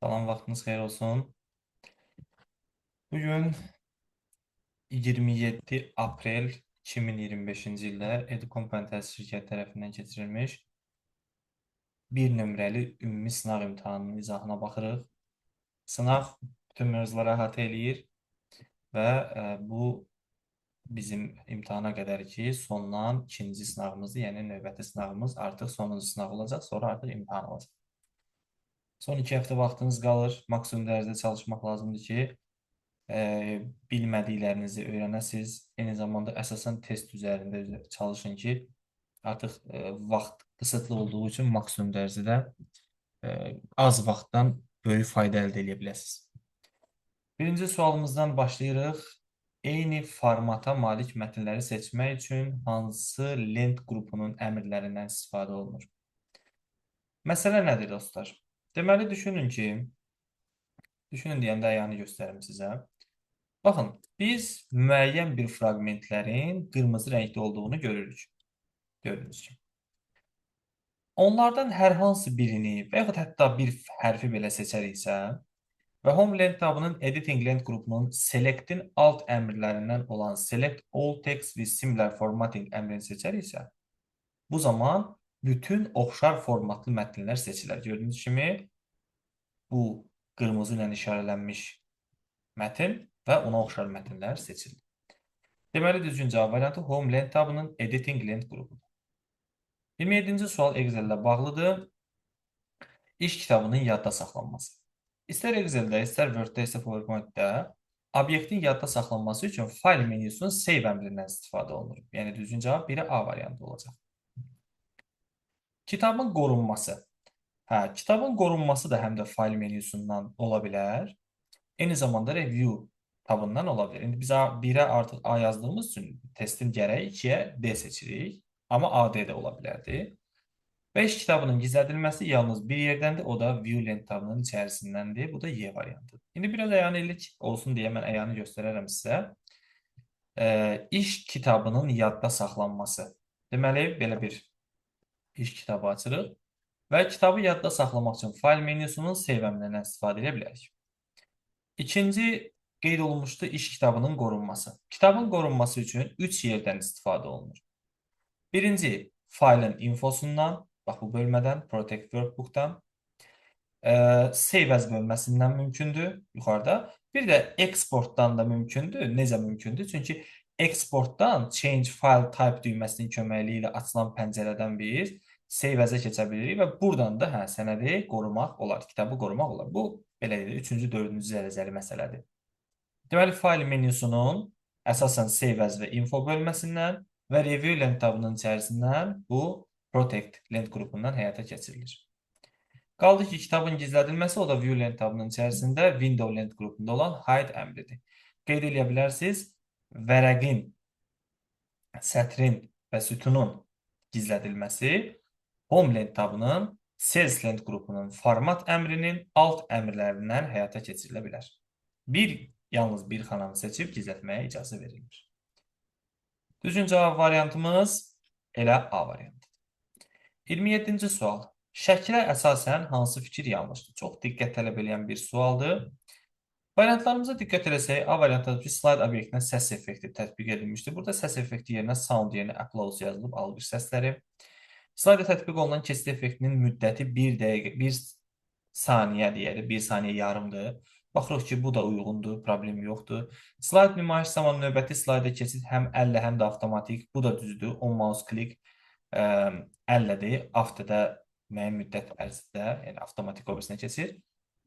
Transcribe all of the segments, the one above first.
Salam, vaxtınız xeyir olsun. Bugün 27 aprel 2025-ci ildə Educom Pentest şirkəti tərəfindən keçirilmiş bir nömrəli ümumi sınaq imtahanının izahına baxırıq. Sınaq bütün mövzuları əhatə eləyir və bu bizim imtahana qədər ki, sondan ikinci sınavımızdır, yəni növbəti sınavımız artıq sonuncu sınaq olacaq, sonra artıq imtahan olacaq. Son 2 həftə vaxtınız qalır, maksimum dərəcədə çalışmaq lazımdır ki, bilmədiklərinizi öyrənəsiniz. Eyni zamanda əsasən test üzərində çalışın ki, artıq vaxt qısıtlı olduğu üçün maksimum dərəcədə az vaxtdan böyük fayda əldə edə biləsiniz. Birinci sualımızdan başlayırıq. Eyni formata malik mətnləri seçmək üçün hansı lent qrupunun əmrlərindən istifadə olunur? Məsələ nədir dostlar? Deməli, düşünün deyəndə ayağını göstərim sizə. Baxın, biz müəyyən bir fraqmentlərin qırmızı rəngdə olduğunu görürük. Gördüyünüz kimi. Onlardan hər hansı birini və yaxud hətta bir hərfi belə seçəriksə və Home Lent tabının Editing Lent qrupunun Select'in alt əmrlərindən olan Select All Text with Similar Formatting əmrini seçəriksə, bu zaman bütün oxşar formatlı mətnlər seçilər. Gördüyünüz kimi, bu qırmızı ilə işarələnmiş mətn və ona oxşar mətnlər seçilir. Deməli, düzgün cavab variantı Home Lent tabının Editing Lent qrupudur. 27-ci sual Excel ilə bağlıdır. İş kitabının yadda saxlanması. İstər Excel-də, istər Word-də, istər PowerPoint-də obyektin yadda saxlanması üçün fayl menyusunun save əmrindən istifadə olunur. Yəni, düzgün cavab 1-ə A variantı olacaq. Kitabın qorunması. Kitabın qorunması da həm də fayl menyusundan ola bilər. Eyni zamanda Review tabından ola bilər. İndi biz 1-ə artıq A yazdığımız üçün testin gərəyi 2-yə D seçirik. Amma AD də ola bilərdi. Və iş kitabının gizlədilməsi yalnız bir yerdəndir. O da View lent tabının içərisindəndir. Bu da Y variantıdır. İndi biraz əyan illik olsun deyə mən əyanı göstərərəm sizə. İş kitabının yadda saxlanması. Deməli, belə bir iş kitabı açırıq. Və kitabı yadda saxlamaq üçün fayl menyusunun save əmrindən istifadə edə bilərik. İkinci qeyd olunmuşdu iş kitabının qorunması. Kitabın qorunması üçün 3 yerdən istifadə olunur. Birinci, faylın infosundan, bax bu bölmədən, Protect Workbook-dan, Save as bölməsindən mümkündür yuxarıda. Bir də Exportdan da mümkündür. Necə mümkündür? Çünki Exportdan Change File Type düyməsinin köməkliyi ilə açılan pəncərədən biz Save as-ə keçə bilirik və buradan da sənədi qorumaq olar, kitabı qorumaq olar. Bu, belə deyil, 3-cü, 4-cü dərəcəli məsələdir. Deməli, fayl menyusunun əsasən Save as və Info bölməsindən və Review lent tabının içərisindən bu Protect lent qrupundan həyata keçirilir. Qaldı ki, kitabın gizlədilməsi, o da View lent tabının içərisində Window lent qrupunda olan Hide əmridir. Qeyd edə bilərsiniz, vərəqin, sətrin və sütunun gizlədilməsi Home lent tabının Cells lent qrupunun format əmrinin alt əmrlərindən həyata keçirilə bilər. Yalnız bir xananı seçib gizlətməyə icazə verilir. Düzgün cavab variantımız elə A variantıdır. 27-ci sual. Şəkilə əsasən hansı fikir yanlışdır? Çox diqqət tələb edən bir sualdır. Variantlarımıza diqqət eləsək, A variantında ki, slide obyektinə səs effekti tətbiq edilmişdir. Burada səs effekti yerinə sound yerinə applause yazılıb, alqış səsləri. Slide tətbiq olunan kesit effektinin müddəti 1 dəqiqə, 1 saniyə deyərik, 1 saniyə yarımdır. Baxırıq ki, bu da uyğundur, problem yoxdur. Slide nümayiş zamanı növbəti slayda keçid həm əllə, həm də avtomatik. Bu da düzdür. On mouse klik əllədir. Afterdə müəyyən müddət ərzində, yəni avtomatik obrisinə keçir.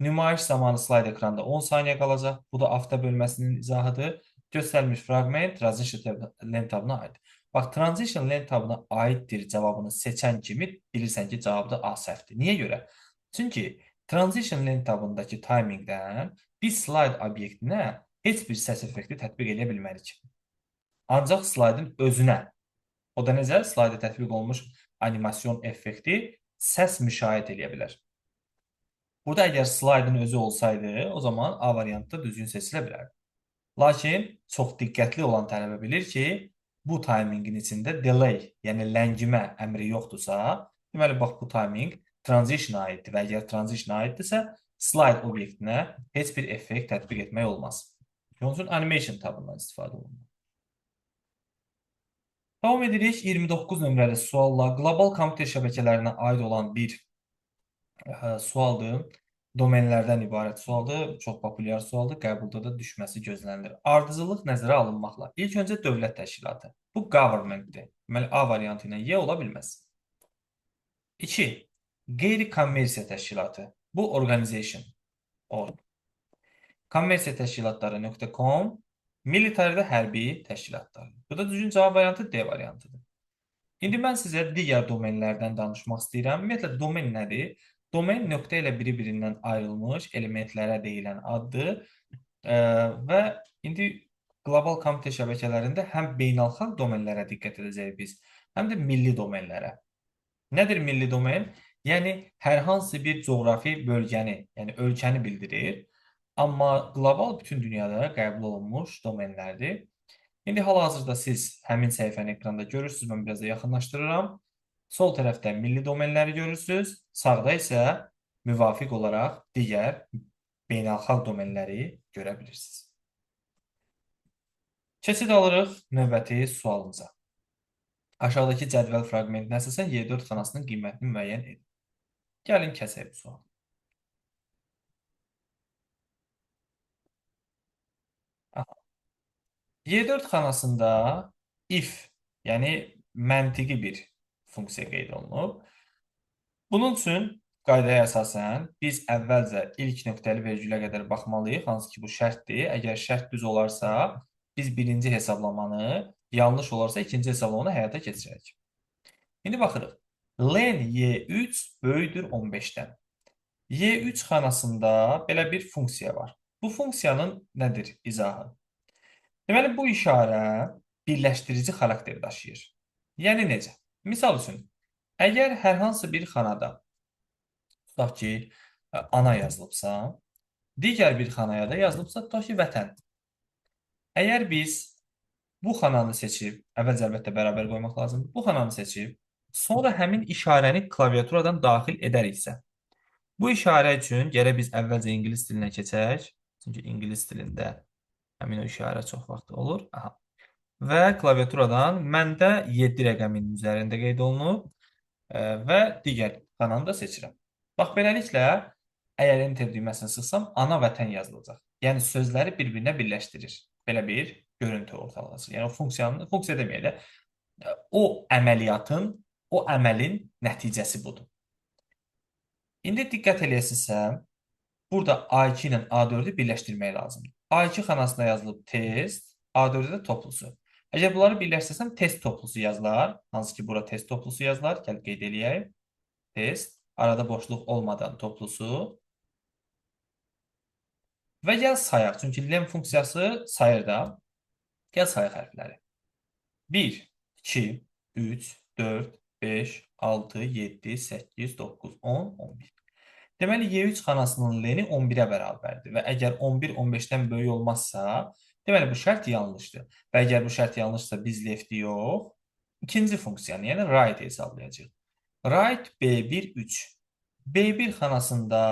Nümayiş zamanı slayd ekranda 10 saniyə qalacaq. Bu da after bölməsinin izahıdır. Göstərilmiş fraqment Transition lent tabına aiddir. Bax, Transition lent tabına aiddir cavabını seçən kimi bilirsən ki, cavabda A səhvdir. Niyə görə? Çünki Transition lent tabındakı timingdən biz slayd obyektinə heç bir səs effekti tətbiq edə bilmərik. Ancaq slaydın özünə, o da necə? Slayda tətbiq olunmuş animasyon effekti səs müşahidə edə bilər. Burada əgər slaydın özü olsaydı, o zaman A variantı düzgün seçilə bilərdi. Lakin çox diqqətli olan tələbə bilir ki, bu timingin içində delay, yəni ləngimə əmri yoxdursa, deməli, bax, bu timing transition aiddir və əgər transition aiddirsə, Slide obyektinə heç bir effekt tətbiq etmək olmaz. Onun üçün animation tabından istifadə olunur. Davam edirik 29 nömrəli sualla. Qlobal kompüter şəbəkələrinə aid olan bir sualdır. Domenlərdən ibarət sualdır. Çox populyar sualdır. Qəbulda da düşməsi gözlənilir. Ardıcıllıq nəzərə alınmaqla. İlk öncə dövlət təşkilatı. Bu governmentdir. Deməli, A variantı ilə Y ola bilməz. 2. Qeyri-kommersiya təşkilatı. Bu organization. Org. Kommersiya təşkilatları .com, militaridə hərbi təşkilatlar. Bu da düzgün cavab variantı D variantıdır. İndi mən sizə digər domenlərdən danışmaq istəyirəm. Ümumiyyətlə, domen nədir? Domen nöqtə ilə biri-birindən ayrılmış elementlərə deyilən addır. Və indi qlobal kompüter şəbəkələrində həm beynəlxalq domenlərə diqqət edəcəyik biz, həm də milli domenlərə. Nədir milli domen? Yəni, hər hansı bir coğrafi bölgəni, yəni ölkəni bildirir. Amma qlobal bütün dünyada qəbul olunmuş domenlərdir. İndi hal-hazırda siz həmin səhifəni ekranda görürsünüz. Mən biraz da yaxınlaşdırıram. Sol tərəfdə milli domenləri görürsünüz. Sağda isə müvafiq olaraq digər beynəlxalq domenləri görə bilirsiniz. Keçid alırıq növbəti sualımıza. Aşağıdakı cədvəl fraqmentinə əsasən Y4 xanasının qiymətini müəyyən edin. Gəlin kəsək bu sual. Y4 xanasında if, yəni məntiqi bir funksiya qeyd olunub. Bunun üçün qaydaya əsasən biz əvvəlcə ilk nöqtəli vergülə qədər baxmalıyıq, hansı ki bu şərtdir. Əgər şərt düz olarsa, biz birinci hesablamanı, yanlış olarsa ikinci hesablamanı həyata keçirək. İndi baxırıq. Len Y3 böyükdür 15-dən. Y3 xanasında belə bir funksiya var. Bu funksiyanın nədir izahı? Deməli, bu işarə birləşdirici xarakter daşıyır. Yəni necə? Misal üçün, əgər hər hansı bir xanada, tutaq ki, ana yazılıbsa, digər bir xanaya da yazılıbsa, tutaq ki, vətən. Əgər biz bu xananı seçib, əvvəlcə əlbəttə bərabər qoymaq lazımdır, bu xananı seçib, sonra həmin işarəni klaviaturadan daxil edəriksə, bu işarə üçün gərək biz əvvəlcə ingilis dilinə keçək, çünki ingilis dilində həmin o işarə çox vaxt olur. Aha. Və klaviaturadan məndə 7 rəqəminin üzərində qeyd olunub və digər xananı da seçirəm. Bax, beləliklə, əgər enter düyməsini sıxsam, ana vətən yazılacaq. Yəni, sözləri bir-birinə birləşdirir. Belə bir görüntü ortalaşır. Yəni, funksiya deməyək də, o əməliyyatın, o əməlin nəticəsi budur. İndi diqqət eləyəsinizsə, burada A2 ilə A4-ü birləşdirmək lazımdır. A2 xanasında yazılıb test, A4-də də toplusu. Əgər bunları birləşdirsəm, test toplusu yazılar. Hansı ki, bura test toplusu yazılar. Gəl qeyd eləyək. Test, arada boşluq olmadan toplusu. Və gəl sayaq. Çünki lem funksiyası sayır da. Gəl sayaq hərfləri. 1, 2, 3, 4, 5, 6, 7, 8, 9, 10, 11. Deməli, Y3 xanasının leni 11-ə bərabərdir və əgər 11 15-dən böyük olmazsa, deməli, bu şərt yanlışdır. Və əgər bu şərt yanlışsa, biz lefti yox, ikinci funksiyanı, yəni right hesablayacaq. Right B1 3. B1 xanasında,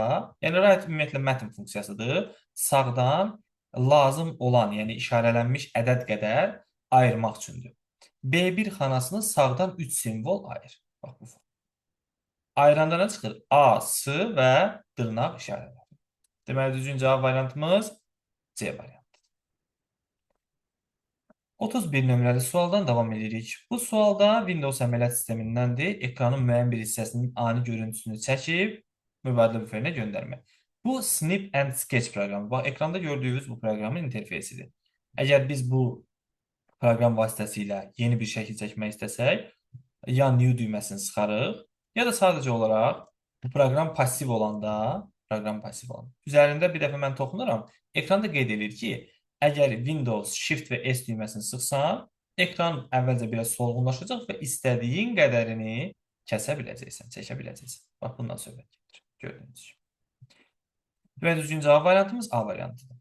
yəni right ümumiyyətlə mətn funksiyasıdır, sağdan lazım olan, yəni işarələnmiş ədəd qədər ayırmaq üçündür. B1 xanasını sağdan 3 simvol ayır. Bax, bu funksiya. Ayıranda nə çıxır? A, S və dırnaq işarələri. Deməli, düzgün cavab variantımız C variantı. 31 nömrəli sualdan davam edirik. Bu sualda Windows əməliyyat sistemindəndir. Ekranın müəyyən bir hissəsinin ani görüntüsünü çəkib mübadilə büferinə göndərmək. Bu Snip and Sketch proqramı. Bax, ekranda gördüyünüz bu proqramın interfeysidir. Əgər biz bu proqram vasitəsilə yeni bir şəkil çəkmək istəsək, ya New düyməsini sıxarıq, ya da sadəcə olaraq bu proqram passiv olanda, üzərində bir dəfə mən toxunuram, ekranda qeyd edir ki, əgər Windows Shift və S düyməsini sıxsan, ekran əvvəlcə biraz solğunlaşacaq və istədiyin qədərini kəsə biləcəksən, çəkə biləcəksən. Bax, bundan söhbət gedir. Gördüyünüz kimi. Və düzgün cavab variantımız A variantıdır.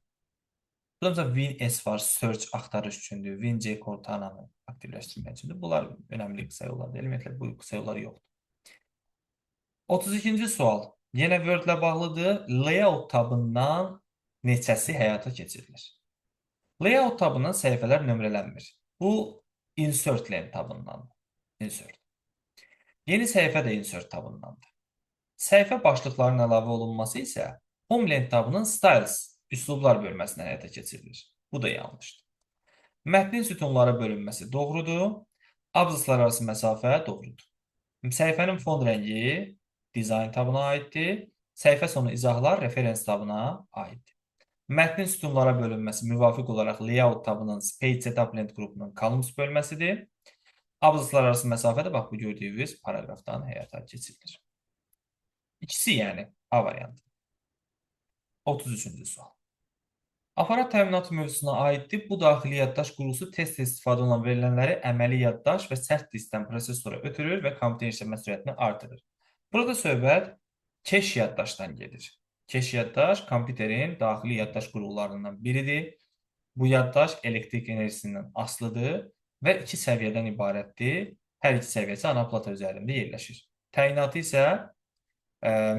Burada WinS var, search axtarış üçündür, WinC Cortana'nı aktivləşdirmək üçündür. Bunlar önəmli qısa yollardır. Ümumiyyətlə, bu qısa yollar yoxdur. 32-ci sual. Yenə Word ilə bağlıdır. Layout tabından neçəsi həyata keçirilir? Layout tabından səhifələr nömrələnmir. Bu Insert Len tabındandır. Insert. Yeni səhifə də Insert tabındandır. Səhifə başlıqlarının əlavə olunması isə Home Len tabının Styles, üslublar bölməsində həyata keçirilir. Bu da yanlışdır. Mətnin sütunlara bölünməsi doğrudur. Abzaslar arası məsafə doğrudur. Səhifənin fon rəngi Design tabına aiddir. Səhifə sonu izahlar referens tabına aiddir. Mətnin sütunlara bölünməsi müvafiq olaraq Layout tabının Page Setup Length qrupunun Columns bölməsidir. Abzaslar arası məsafə də bax bu gördüyünüz paragrafdan həyata keçirilir. İkisi yəni A variantı. 33-cü sual. Aparat təminatı mövzusuna aiddir. Bu daxili yaddaş qurğusu test-test istifadə olunan verilənləri əməli yaddaş və sərt diskdən prosesora ötürür və kompüterin işləmə sürətini artırır. Burada söhbət keş yaddaşdan gedir. Keş yaddaş kompüterin daxili yaddaş qurğularından biridir. Bu yaddaş elektrik enerjisindən asılıdır və iki səviyyədən ibarətdir. Hər iki səviyyəsi ana plata üzərində yerləşir. Təyinatı isə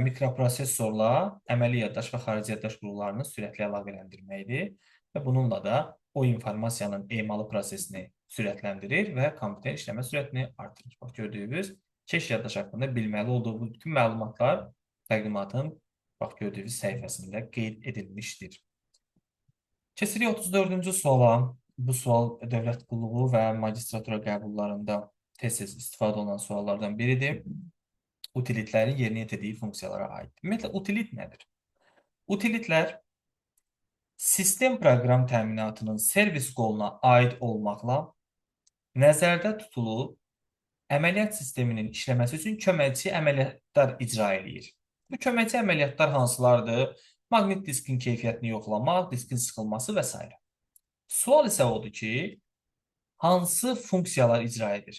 mikroprosesorla əməli yaddaş və xarici yaddaş qurğularını sürətli əlaqələndirməkdir və bununla da o informasiyanın emalı prosesini sürətləndirir və kompüterin işləmə sürətini artırır. Bax, gördüyünüz keş yaddaş haqqında bilməli olduğu bütün məlumatlar təqdimatın bax, gördüyünüz səhifəsində qeyd edilmişdir. Keçirik 34-cü suala. Bu sual dövlət qulluğu və magistratura qəbullarında tez-tez istifadə olunan suallardan biridir. Utilitlərin yerinə yetirdiyi funksiyalara aiddir. Ümumiyyətlə, utilit nədir? Utilitlər sistem proqram təminatının servis qoluna aid olmaqla nəzərdə tutulub əməliyyat sisteminin işləməsi üçün köməkçi əməliyyatlar icra edir. Bu köməkçi əməliyyatlar hansılardır? Maqnit diskin keyfiyyətini yoxlamaq, diskin sıxılması və s. Sual isə odur ki, hansı funksiyalar icra edir?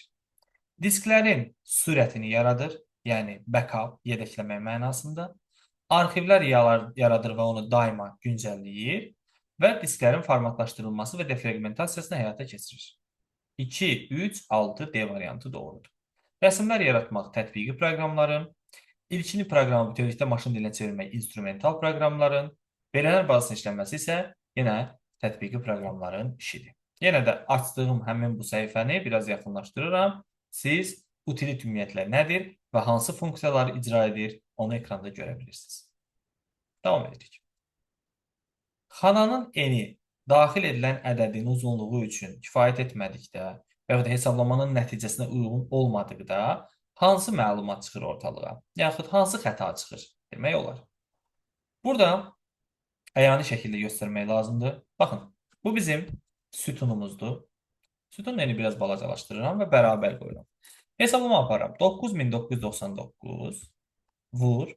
Disklərin sürətini yaradır, yəni backup, yedəkləmək mənasında. Arxivlər yaradır və onu daima güncəlləyir və disklərin formatlaşdırılması və defragmentasiyasını həyata keçirir. 2, 3, 6 D variantı doğrudur. Rəsmlər yaratmaq tətbiqi proqramların, ilkini proqramı bütövlükdə maşın dilinə çevirmək instrumental proqramların, verənlər bazasının işlənməsi isə yenə tətbiqi proqramların işidir. Yenə də açdığım həmin bu səhifəni biraz yaxınlaşdırıram. Siz utilit ümumiyyətlə nədir və hansı funksiyaları icra edir, onu ekranda görə bilirsiniz. Davam edirik. Xananın eni daxil edilən ədədin uzunluğu üçün kifayət etmədikdə və ya da hesablamanın nəticəsinə uyğun olmadıqda hansı məlumat çıxır ortalığa? Yaxud hansı xəta çıxır demək olar. Burada əyani şəkildə göstərmək lazımdır. Baxın, bu bizim sütunumuzdur. Sütun eni biraz balacalaşdırıram və bərabər qoyuram. Hesablama aparıram. 9999 vur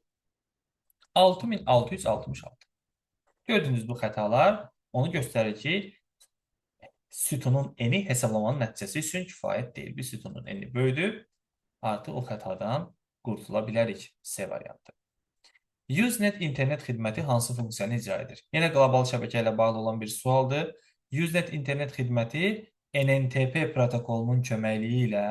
6666. Gördüyünüz bu xətalar onu göstərir ki, sütunun eni hesablamanın nəticəsi üçün kifayət deyil. Bir sütunun eni böyüdüb, artıq o xətadan qurtula bilərik. C variantı. Usenet internet xidməti hansı funksiyanı icra edir? Yenə qlobal şəbəkə ilə bağlı olan bir sualdır. Usenet internet xidməti NNTP protokolunun köməkliyi ilə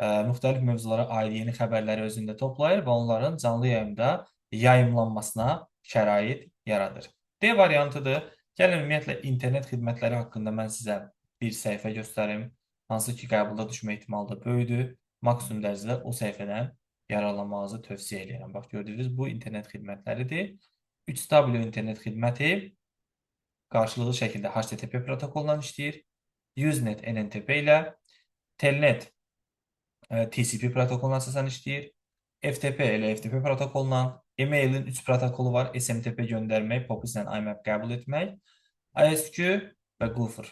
müxtəlif mövzulara aid yeni xəbərləri özündə toplayır və onların canlı yayımda yayımlanmasına şərait yaradır. D variantıdır. Gəlin, ümumiyyətlə, internet xidmətləri haqqında mən sizə bir səhifə göstərim. Hansı ki, qəbulda düşmə ihtimalı da böyüdür. Maksimum dərəcədə o səhifədən yararlanmanızı tövsiyə edirəm. Bax, gördüyünüz bu internet xidmətləridir. 3W internet xidməti qarşılıqlı şəkildə HTTP protokolundan işləyir. Usenet NNTP ilə, Telnet TCP protokoluna əsasən işləyir. FTP ilə FTP protokolundan, e-mailin 3 protokolu var. SMTP göndərmək, POP ilə IMAP qəbul etmək, ISQ və Gopher.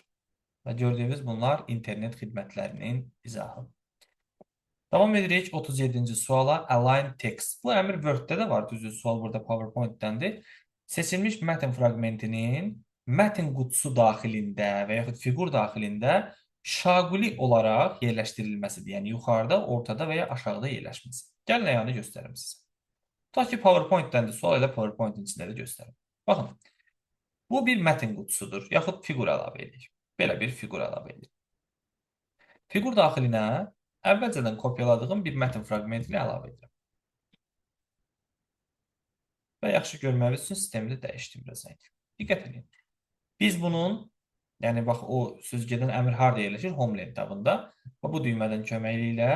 Və gördüyünüz bunlar internet xidmətlərinin izahı. Davam edirik 37-ci suala. Align text. Bu əmr Word-də də var. Düzdür, sual burada PowerPoint-dəndir. Seçilmiş mətn fraqmentinin mətn qutusu daxilində və yaxud fiqur daxilində şaquli olaraq yerləşdirilməsidir. Yəni, yuxarıda, ortada və ya aşağıda yerləşməsi. Gəlin əyanı göstərim sizə. Tutaq ki, PowerPoint-dəndir. Sual elə PowerPoint-in içində də göstərim. Baxın, bu bir mətn qutusudur. Yaxud fiqur əlavə edirik. Belə bir fiqur əlavə edirik. Fiqur daxilinə əvvəlcədən kopyaladığım bir mətn fraqmentini əlavə edirəm. və yaxşı görməniz üçün sistemi də dəyişdim biraz. Diqqət edin. Biz bunun, yəni bax o sözgedən əmr harda yerləşir? Homeland tabında. Və bu düymədən köməkliyi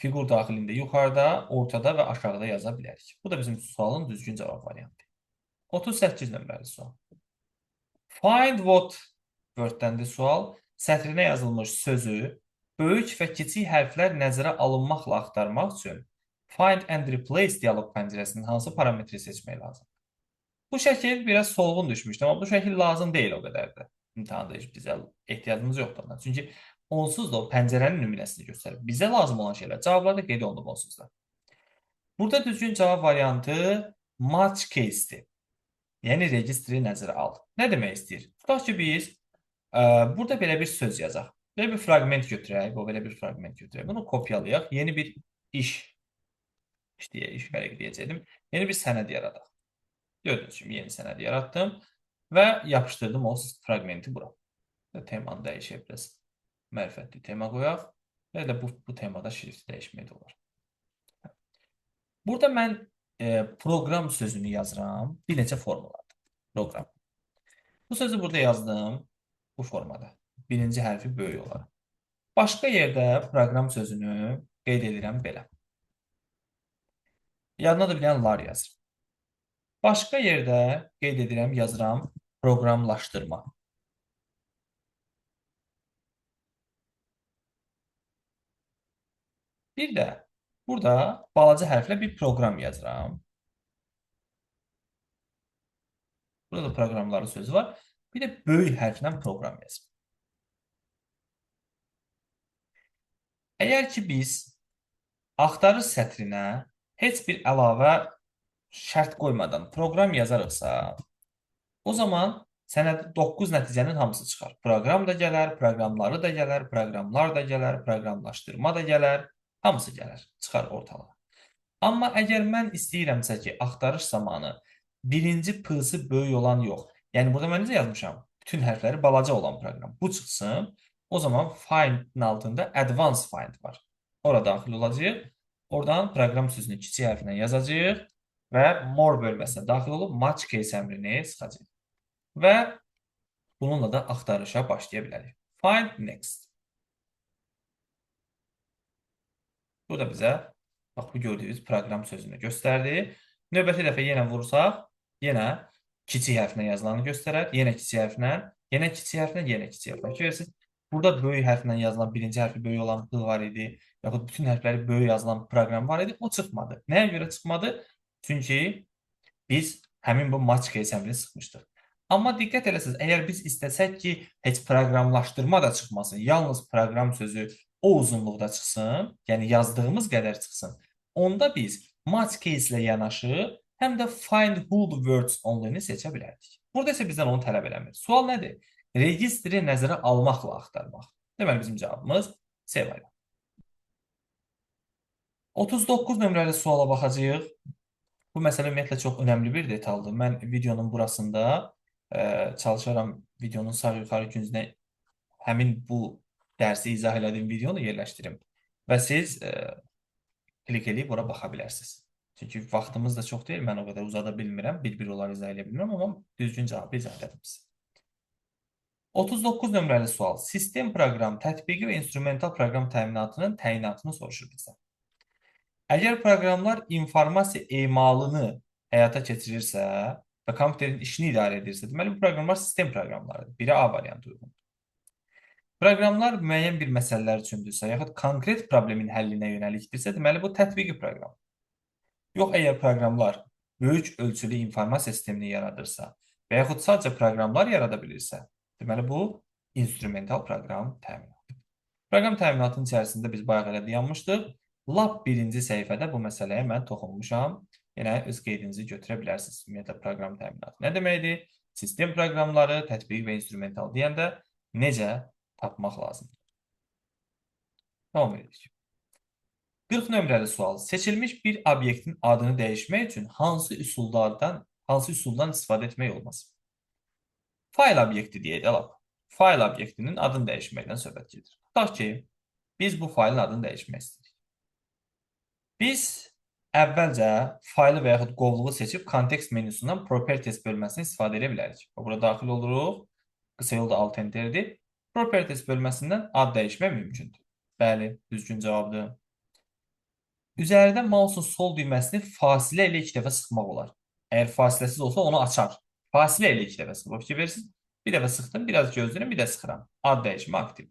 fiqur daxilində yuxarıda, ortada və aşağıda yaza bilərik. Bu da bizim sualın düzgün cavab variantı. 38 nömrəli sual. Find what Word-dəndir sual. Sətrinə yazılmış sözü böyük və kiçik hərflər nəzərə alınmaqla axtarmaq üçün Find and Replace dialoq pəncərəsinin hansı parametri seçmək lazım? Bu şəkil biraz solğun düşmüşdü, amma bu şəkil lazım deyil o qədər də. İmtahanda heç bizə ehtiyacımız yoxdur ondan. Çünki onsuz da o pəncərənin nümunəsini göstərir. Bizə lazım olan şeylər cavablarda qeyd olunub onsuz da. Burada düzgün cavab variantı match case-dir. Yəni registri nəzərə al. Nə demək istəyir? Tutaq ki, biz burada belə bir söz yazaq. Belə bir fraqment götürək, belə bir fraqment götürək. Bunu kopyalayaq. Yeni bir iş vərəqi deyəcəkdim. Yeni bir sənəd yaradaq. Gördüyünüz kimi yeni sənəd yaratdım və yapışdırdım o fraqmenti bura. Temanı dəyişək biraz. Mərifətli tema qoyaq. Və də bu temada şrifti dəyişmək də olar. Burada mən proqram sözünü yazıram. Bir neçə formalarda. Proqram. Bu sözü burada yazdım. Bu formada. Birinci hərfi böyük olaraq. Başqa yerdə proqram sözünü qeyd edirəm belə. Yadına da bilənlər yazır. Başqa yerdə qeyd edirəm, yazıram proqramlaşdırma. Bir də burada balaca hərflə bir proqram yazıram. Burada da proqramların sözü var. Bir də böyük hərflə proqram yazıram. Əgər ki biz axtarış sətrinə heç bir əlavə şərt qoymadan proqram yazarıqsa, o zaman sənə 9 nəticənin hamısı çıxar. Proqram da gələr, proqramları da gələr, proqramlar da gələr, proqramlaşdırma da gələr, hamısı gələr, çıxar ortalığa. Amma əgər mən istəyirəmsə ki, axtarış zamanı birinci p-sı böyük olan yox, yəni burada mən necə yazmışam? Bütün hərfləri balaca olan proqram. Bu çıxsın, o zaman find-in altında advanced find var. Ora daxil olacaq. Oradan proqram sözünü kiçik hərflə yazacaq və more bölməsinə daxil olub match case əmrini sıxacaq. Və bununla da axtarışa başlaya bilərik. Find next. Bu da bizə bax bu gördüyünüz proqram sözünü göstərdi. Növbəti dəfə yenə vursaq, yenə kiçik hərflə yazılanı göstərər. Yenə kiçik hərflə, yenə kiçik hərflə, yenə kiçik hərflə. Görürsünüz, burada böyük hərflə yazılan, birinci hərfi böyük olan p var idi. Yaxud bütün hərfləri böyük yazılan proqram var idi. O çıxmadı. Nəyə görə çıxmadı? Çünki biz həmin bu match case əmrini sıxmışdıq. Amma diqqət eləsəz, əgər biz istəsək ki, heç proqramlaşdırma da çıxmasın, yalnız proqram sözü o uzunluqda çıxsın, yəni yazdığımız qədər çıxsın, onda biz match case ilə yanaşı həm də find whole words only-ni seçə bilərdik. Burada isə bizdən onu tələb eləmir. Sual nədir? Registri nəzərə almaqla axtarmaq. Deməli, bizim cavabımız C variantı. 39 nömrəli suala baxacağıq. Bu məsələ ümumiyyətlə çox önəmli bir detaldır. Mən videonun burasında çalışaram videonun sağ yuxarı küncünə həmin bu dərsi izah elədiyim videonu yerləşdirim. Və siz klik edib ora baxa bilərsiniz. Çünki vaxtımız da çox deyil, mən o qədər uzada bilmirəm, bir-bir onları izah edə bilmirəm, amma düzgün cavabı izah edim sizə. 39 nömrəli sual. Sistem proqram, tətbiqi və instrumental proqram təminatının təyinatını soruşur bizdən. Əgər proqramlar informasiya emalını həyata keçirirsə və kompüterin işini idarə edirsə, deməli bu proqramlar sistem proqramlarıdır. Biri A variantı uyğundur. Proqramlar müəyyən bir məsələlər üçündürsə, yaxud konkret problemin həllinə yönəlikdirsə, deməli bu tətbiqi proqram. Yox, əgər proqramlar böyük ölçülü informasiya sistemini yaradırsa və yaxud sadəcə proqramlar yarada bilirsə, deməli bu instrumental proqram təminatı. Proqram təminatının içərisində biz bayaq elə dayanmışdıq. Lap birinci səhifədə bu məsələyə mən toxunmuşam. Yenə öz qeydinizi götürə bilərsiniz. Ümumiyyətlə, proqram təminatı nə deməkdir? Sistem proqramları, tətbiq və instrumental deyəndə necə tapmaq lazımdır? Davam edirik. 40 nömrəli sual. Seçilmiş bir obyektin adını dəyişmək üçün hansı üsuldan istifadə etmək olmaz? Fayl obyekti deyək də lap. Fayl obyektinin adını dəyişməkdən söhbət gedir. Tutaq ki, biz bu faylın adını dəyişmək istəyirik. Biz əvvəlcə faylı və yaxud qovluğu seçib kontekst menüsündən properties bölməsini istifadə edə bilərik. Bura daxil oluruq. Qısa yolda alt enterdir. Properties bölməsindən ad dəyişmək mümkündür. Bəli, düzgün cavabdır. Üzərində mouse'un sol düyməsini fasilə ilə 2 dəfə sıxmaq olar. Əgər fasiləsiz olsa onu açar. Fasilə ilə 2 dəfə sıxmaq fikir verirsiniz. Bir dəfə sıxdım, biraz gözləyirəm, bir də sıxıram. Ad dəyişimi aktiv.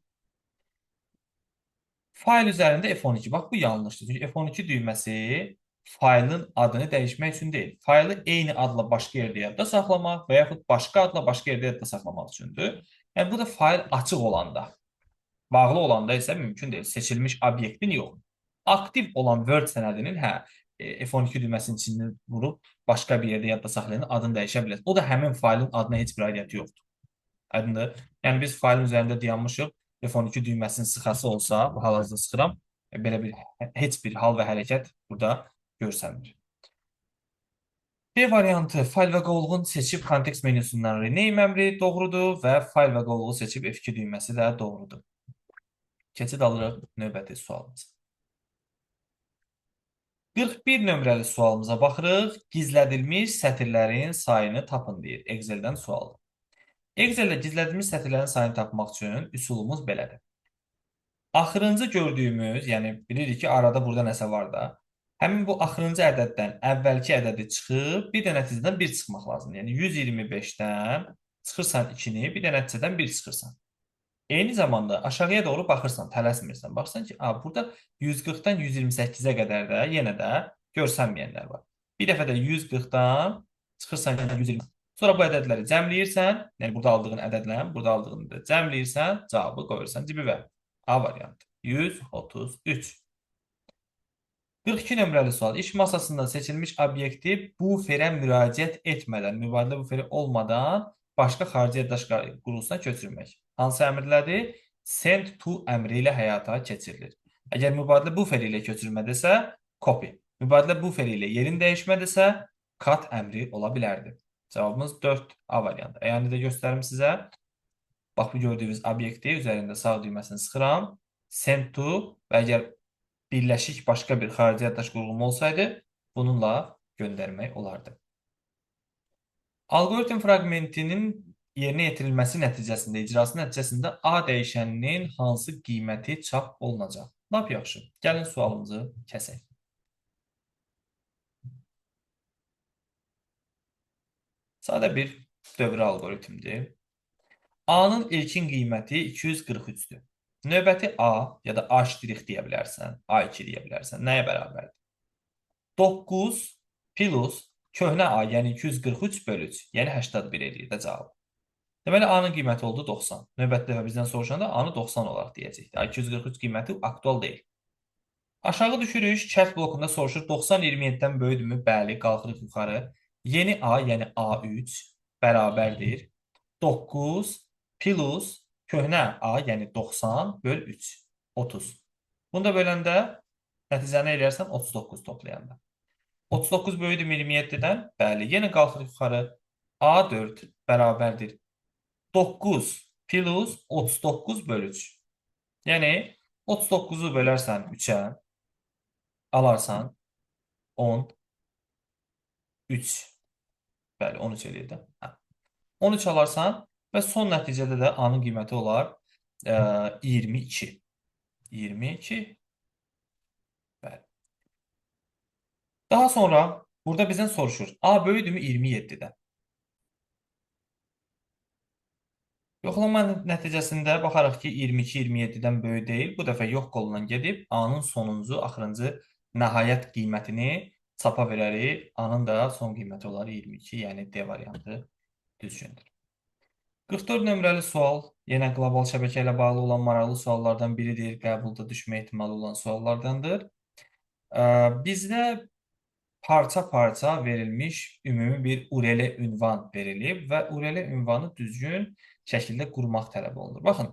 Fayl üzərində F12. Bax, bu yanlışdır. Çünki F12 düyməsi faylın adını dəyişmək üçün deyil. Faylı eyni adla başqa yerdə yadda saxlamaq və yaxud başqa adla başqa yerdə yadda saxlamaq üçündür. Yəni, bu da fayl açıq olanda. Bağlı olanda isə mümkün deyil. Seçilmiş obyektin yox. Aktiv olan Word sənədinin F12 düyməsinin içindən vurub başqa bir yerdə yadda saxlayan adını dəyişə bilərsiniz. O da həmin faylın adına heç bir aidiyyəti yoxdur. Aydındır? Yəni biz faylın üzərində dayanmışıq. F12 düyməsinin sıxası olsa, bu hal-hazırda sıxıram. Belə bir heç bir hal və hərəkət burada görsənmir. B variantı fayl və qovluğun seçib kontekst menüsündən rename əmri doğrudur və fayl və qovluğu seçib F2 düyməsi də doğrudur. Keçid alırıq növbəti sualımıza. 41 nömrəli sualımıza baxırıq. Gizlədilmiş sətirlərin sayını tapın deyir. Excel-dən sualdır. Excel-də gizlədilmiş sətirlərin sayını tapmaq üçün üsulumuz belədir. Axırıncı gördüyümüz, yəni bilirik ki, arada burada nəsə var da. Həmin bu axırıncı ədəddən əvvəlki ədədi çıxıb, bir də nəticədən 1 çıxmaq lazımdır. Yəni 125-dən çıxırsan 2-ni, bir də nəticədən 1 çıxırsan. Eyni zamanda aşağıya doğru baxırsan, tələsmirsən. Baxsan ki, burada 140-dan 128-ə qədər də yenə də görsənməyənlər var. Bir dəfə də 140-dan çıxırsan 120. Sonra bu ədədləri cəmləyirsən, yəni burada aldığın ədədlə, burada aldığını da cəmləyirsən, cavabı qoyursan cibivə. A variantı. 133. 42 nömrəli sual. İş masasında seçilmiş obyekti buferə müraciət etmədən, mübadilə buferi olmadan başqa xarici yaddaş qurultusuna köçürmək. Hansı əmrlədir? Send to əmri ilə həyata keçirilir. Əgər mübadilə buferi ilə köçürmədəsə, copy. Mübadilə buferi ilə yerin dəyişmədəsə, cut əmri ola bilərdi. Cavabımız 4A variantı. Yəni də göstərim sizə. Bax, bu gördüyünüz obyekti üzərində sağ düyməsini sıxıram. Send to və əgər birləşik başqa bir xarici yaddaş qurulumu olsaydı, bununla göndərmək olardı. Algoritm fraqmentinin yerinə yetirilməsi nəticəsində, icrası nəticəsində A dəyişəninin hansı qiyməti çap olunacaq? Lap yaxşı. Gəlin sualımızı kəsək. Sadə bir dövrə algoritmdir. A-nın ilkin qiyməti 243-dür. Növbəti A ya da A' deyə bilərsən, A2 deyə bilərsən. Nəyə bərabərdir? 9 plus köhnə A, yəni 243 bölü 3, yəni 81 edir də cavab. Deməli, A-nın qiyməti oldu 90. Növbəti dəfə bizdən soruşanda A-nı 90 olaraq deyəcəkdir. 243 qiyməti aktual deyil. Aşağı düşürük, şərt blokunda soruşur 90 27-dən böyüdürmü? Bəli, qalxırıq yuxarı. Yeni A, yəni A3 bərabərdir. 9 plus köhnə A, yəni 90 böl 3, 30. Bunu da böləndə nəticəni eləyərsən 39 toplayanda. 39 böyüdür 27-dən. Bəli, yenə qalxırıq yuxarı. A4 bərabərdir. 9 plus 39 böl 3. Yəni 39-u bölərsən 3-ə, alarsan 10, 3. Bəli, 13 eləyir də. 13 alarsan və son nəticədə də A-nın qiyməti olar 22. 22. Bəli. Daha sonra burada bizdən soruşur. A böyüdürmü 27-dən? Yoxlama nəticəsində baxaraq ki, 22 27-dən böyük deyil. Bu dəfə yox qolundan gedib A-nın sonuncu, axırıncı nəhayət qiymətini çapa verərik. A-nın da son qiyməti olar 22, yəni D variantı düzgündür. 44 nömrəli sual yenə qlobal şəbəkə ilə bağlı olan maraqlı suallardan biridir. Qəbulda düşmə ehtimalı olan suallardandır. Bizdə parça-parça verilmiş ümumi bir URL ünvan verilib və URL ünvanı düzgün şəkildə qurmaq tələb olunur. Baxın,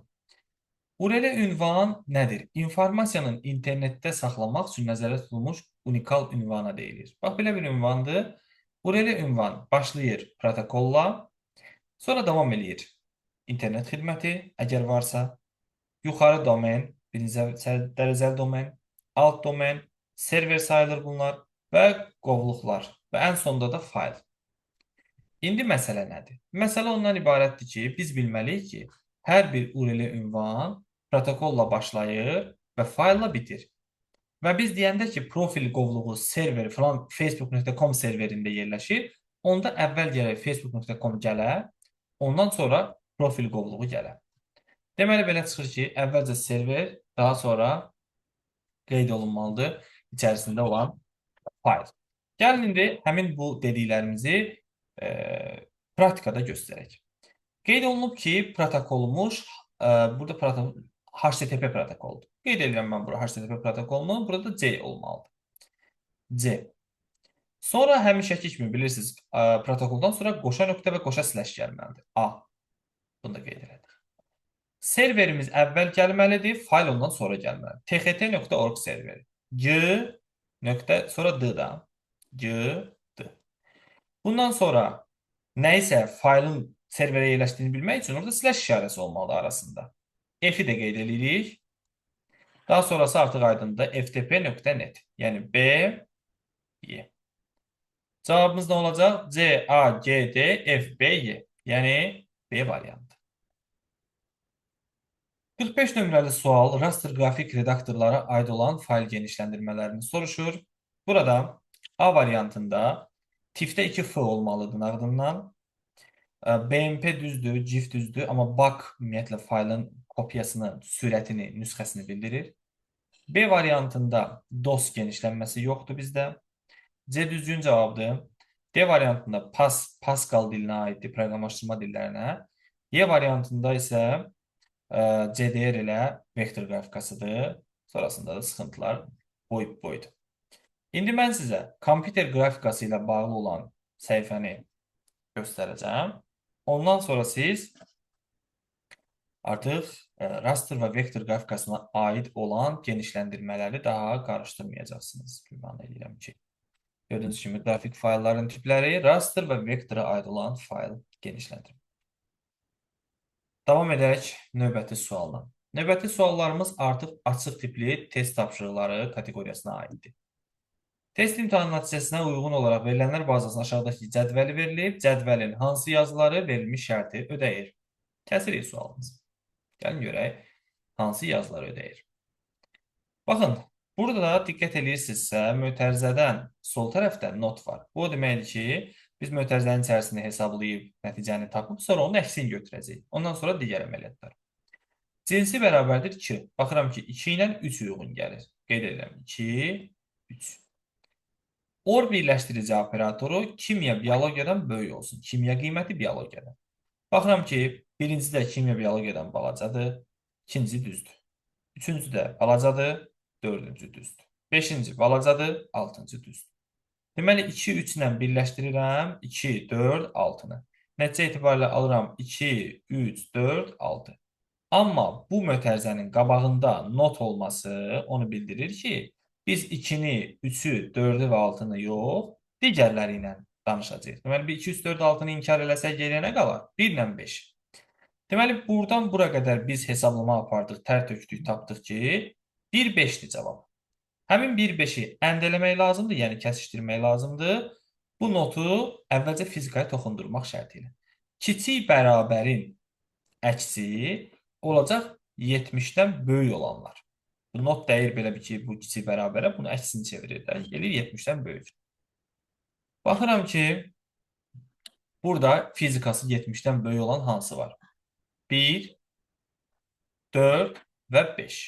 URL ünvan nədir? İnformasiyanın internetdə saxlamaq üçün nəzərdə tutulmuş unikal ünvana deyilir. Bax, belə bir ünvandır. URL ünvan başlayır protokolla, sonra davam edir internet xidməti, əgər varsa, yuxarı domen, birinci dərəcəli domen, alt domen, server sayılır bunlar. və qovluqlar və ən sonda da fayl. İndi məsələ nədir? Məsələ ondan ibarətdir ki, biz bilməliyik ki, hər bir URL ünvan protokolla başlayır və faylla bitir. Və biz deyəndə ki, profil qovluğu serveri falan facebook.com serverində yerləşir, onda əvvəl gərək facebook.com gələ, ondan sonra profil qovluğu gələ. Deməli, belə çıxır ki, əvvəlcə server, daha sonra qeyd olunmalıdır içərisində olan fayl. Gəlin indi həmin bu dediklərimizi praktikada göstərək. Qeyd olunub ki, protokolumuz burada HTTP protokoludur. Qeyd edirəm mən bura HTTP protokolunu, burada da C olmalıdır. C. Sonra həmişəki kimi bilirsiniz, protokoldan sonra qoşa nöqtə və qoşa slash gəlməlidir. A. Bunu da qeyd elədik. Serverimiz əvvəl gəlməlidir, fayl ondan sonra gəlməlidir. txt.org serveri. G nöqtə, sonra D da. G, D. Bundan sonra nə isə faylın serverə yerləşdiyini bilmək üçün orada slash işarəsi olmalıdır arasında. F-i də qeyd edirik. Daha sonrası artıq aydındır. ftp.net. Yəni B, Y. Cavabımız nə olacaq? C, A, G, D, F, B, Y. Yəni B variantı. 45 nömrəli sual raster qrafik redaktorlara aid olan fayl genişləndirmələrini soruşur. Burada A variantında tipdə 2F olmalıdır ardından. BMP düzdür, GIF düzdür, amma BAK ümumiyyətlə faylın kopyasını, sürətini, nüsxəsini bildirir. B variantında DOS genişlənməsi yoxdur bizdə. C düzgün cavabdır. D variantında Pascal dilinə aiddir, proqramlaşdırma dillərinə. Y variantında isə CDR ilə vektor qrafikasıdır. Sonrasında da sıxıntılar boyut. İndi mən sizə kompüter qrafikası ilə bağlı olan səhifəni göstərəcəm. Ondan sonra siz artıq raster və vektor qrafikasına aid olan genişləndirmələri daha qarışdırmayacaqsınız. Güman edirəm ki, gördüyünüz kimi qrafik faylların tipləri raster və vektora aid olan fayl genişləndirmə. Davam edək növbəti sualla. Növbəti suallarımız artıq açıq tipli test tapşırıqları kateqoriyasına aiddir. Test imtahanı nəticəsinə uyğun olaraq verilənlər bazasına aşağıdakı cədvəli verilib, cədvəlin hansı yazıları verilmiş şərti ödəyir? Kəsirik sualımızı. Gəlin görək, hansı yazıları ödəyir? Baxın, burada da diqqət edirsinizsə, mötərizədən sol tərəfdə not var. Bu deməkdir ki, biz mötərizənin içərisini hesablayıb, nəticəni tapıb, sonra onun əksini götürəcəyik. Ondan sonra digər əməliyyatlar. Cinsi bərabərdir 2. Baxıram ki, 2 ilə 3 uyğun gəlir. Qeyd edirəm, 2, 3. OR birləşdirici operatoru kimya biologiyadan böyük olsun. Kimya qiyməti biologiyadan. Baxıram ki, birinci də kimya biologiyadan balacadır, ikinci düzdür. Üçüncü də balacadır, dördüncü düzdür. Beşinci balacadır, altıncı düzdür. Deməli, 2, 3 ilə birləşdirirəm, 2, 4, 6-nı. Nəticə etibarilə alıram 2, 3, 4, 6. Amma bu mötərizənin qabağında not olması onu bildirir ki, biz 2-ni, 3-ü, 4-ü və 6-nı yox, digərləri ilə danışacağıq. Deməli, 2, 3, 4, 6-nı inkar eləsək geriyə nə qalar? 1 ilə 5. Deməli, buradan bura qədər biz hesablama apardıq, tər tökdük, tapdıq ki, 1, 5-dir cavab. Həmin 1, 5-i ənd eləmək lazımdır, yəni kəsişdirmək lazımdır. Bu notu əvvəlcə fizikaya toxundurmaq şərti ilə. Kiçik bərabərin əksi olacaq 70-dən böyük olanlar. Bu not dəyir belə bir ki, bu kiçik bərabərə, bunu əksini çevirir də, gəlir 70-dən böyük. Baxıram ki, burada fizikası 70-dən böyük olan hansı var? 1, 4 və 5.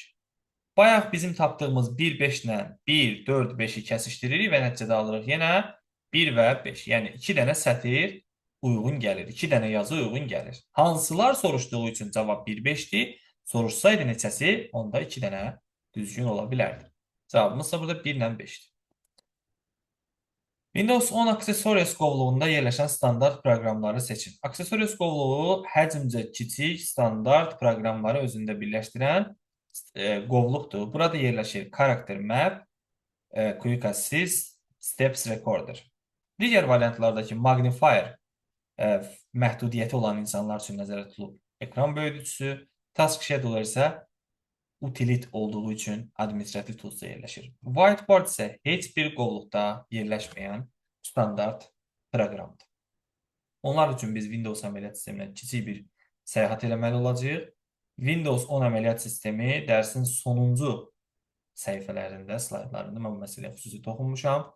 Bayaq bizim tapdığımız 1, 5 ilə 1, 4, 5-i kəsişdiririk və nəticədə alırıq yenə 1 və 5. Yəni 2 dənə sətir uyğun gəlir. 2 dənə yazı uyğun gəlir. Hansılar soruşduğu üçün cavab 1, 5-dir. Soruşsaydı neçəsi, onda 2 dənə düzgün ola bilərdi. Cavabımız da burada 1 ilə 5-dir. Windows 10 Accessories qovluğunda yerləşən standart proqramları seçin. Accessories qovluğu həcmcə kiçik standart proqramları özündə birləşdirən qovluqdur. Burada yerləşir Character Map, Quick Assist, Steps Recorder. Digər variantlardakı Magnifier məhdudiyyəti olan insanlar üçün nəzərdə tutulub ekran böyüdücüsü, Task Scheduler isə utilit olduğu üçün administrativ toolsda yerləşir. Whiteboard isə heç bir qovluqda yerləşməyən standart proqramdır. Onlar üçün biz Windows əməliyyat sisteminə kiçik bir səyahət eləməli olacağıq. Windows 10 əməliyyat sistemi dərsin sonuncu səhifələrində, slaydlarında mən bu məsələyə xüsusi toxunmuşam.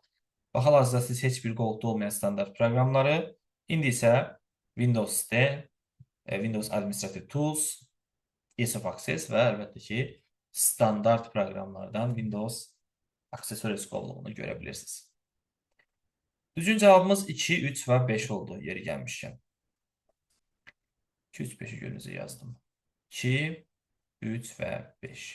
Hal-hazırda siz heç bir qovluqda olmayan standart proqramları, indi isə Windows 10, Windows Administrative Tools, Ease of Access və əlbəttə ki, standart proqramlardan Windows Accessories qovluğunu görə bilirsiniz. Düzgün cavabımız 2, 3 və 5 oldu yeri gəlmişkən. 2, 3, 5-i gölünüzə yazdım. 2, 3 və 5.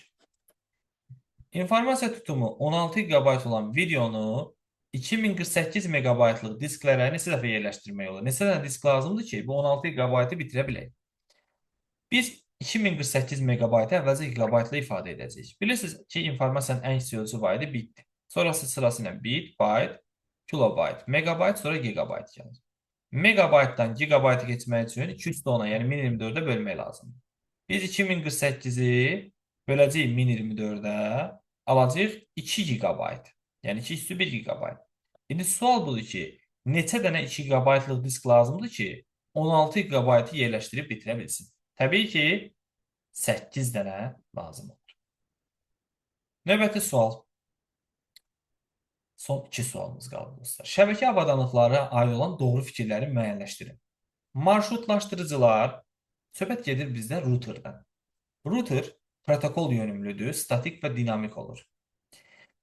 İnformasiya tutumu 16 GB olan videonu 2048 MB-lıq disklərə neçə dəfə yerləşdirmək olur? Neçə dənə disk lazımdır ki, bu 16 GB-ı bitirə bilək? Biz 2048 MB-ı əvvəlcə gigabaytla ifadə edəcəyik. Bilirsiniz ki, informasiyanın ən kiçik ölçü baydı bitdir. Sonrası sırasıyla bit, byte, kilobayt, megabayt, sonra gigabayt gəlir. Megabaytdan gigabaytı keçmək üçün 200-10-a, yəni 1024-ə bölmək lazımdır. Biz 2048-i böləcəyik 1024-ə, alacağıq 2 gigabayt. Yəni 2 + 1 gigabayt. İndi sual budur ki, neçə dənə 2 gigabaytlıq disk lazımdır ki, 16 gigabaytı yerləşdirib bitirə bilsin? Təbii ki, 8 dənə lazım olur. Növbəti sual. Son 2 sualımız qaldı dostlar. Şəbəkə avadanlıqları aid olan doğru fikirləri müəyyənləşdirin. Marşrutlaşdırıcılar, söhbət gedir bizdə routerdən. Router protokol yönümlüdür, statik və dinamik olur.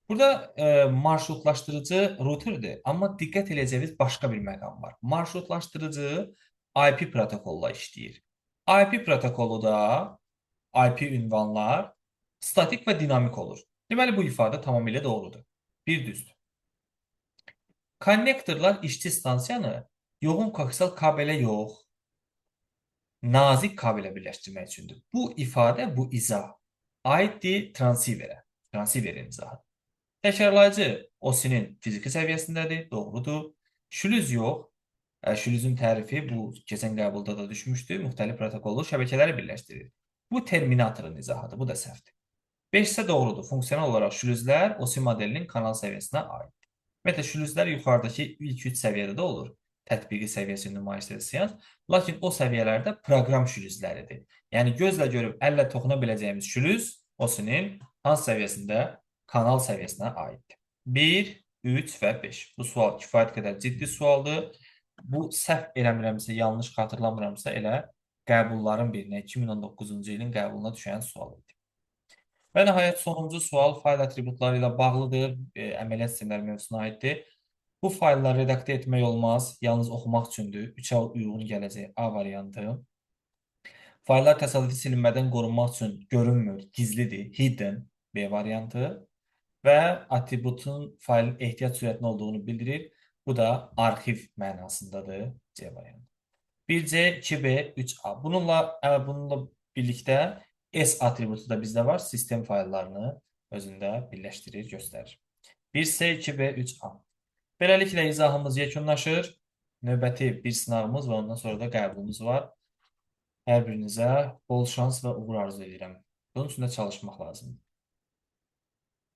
Burada marşrutlaşdırıcı routerdir, amma diqqət edəcəyiniz başqa bir məqam var. Marşrutlaşdırıcı IP protokolla işləyir. IP protokolu da IP ünvanlar statik və dinamik olur. Deməli, bu ifadə tamamilə doğrudur. Bir düzdür. Konnektorlar işçi stansiyanı yoğun koaksial kabelə yox, nazik kabelə birləşdirmək üçündür. Bu ifadə, bu izah aiddir transverə. Transverin izahı. Təkrarlayıcı OSI-nin fiziki səviyyəsindədir, doğrudur. Şülüz yox. Şülüzün tərifi bu keçən qəbulda da düşmüşdü. Müxtəlif protokollu şəbəkələri birləşdirir. Bu terminatorun izahıdır, bu da səhvdir. 5 isə doğrudur. Funksional olaraq şülüzlər OSI modelinin kanal səviyyəsinə aiddir. Ümumiyyətlə, şülüzlər yuxarıdakı ilk 3 səviyyədə də olur. Tətbiqi səviyyəsi, nümayiş seans. Lakin o səviyyələrdə proqram şülüzləridir. Yəni, gözlə görüb, əllə toxuna biləcəyimiz şülüz OSI-nin hansı səviyyəsində? Kanal səviyyəsinə aiddir. 1, 3 və 5. Bu sual kifayət qədər ciddi sualdır. Bu səhv eləmirəmsə, yanlış xatırlamıramsa elə qəbulların birinə 2019-cu ilin qəbuluna düşən sual idi. Və nəhayət sonuncu sual fayl atributları ilə bağlıdır. Əməliyyat sistemləri mövzusuna aiddir. Bu faylları redaktə etmək olmaz. Yalnız oxumaq üçündür. 3-ə uyğun gələcək A variantı. Fayllar təsadüfi silinmədən qorunmaq üçün görünmür, gizlidir. Hidden B variantı. Və atributun faylın ehtiyac sürətinin olduğunu bildirir. Bu da arxiv mənasındadır. C variantı. 1C, 2B, 3A. Bununla birlikdə S atributu da bizdə var. Sistem fayllarını özündə birləşdirir, göstərir. 1C, 2B, 3A. Beləliklə izahımız yekunlaşır. Növbəti bir sınavımız və ondan sonra da qəbulumuz var. Hər birinizə bol şans və uğur arzu edirəm. Bunun üçün də çalışmaq lazımdır.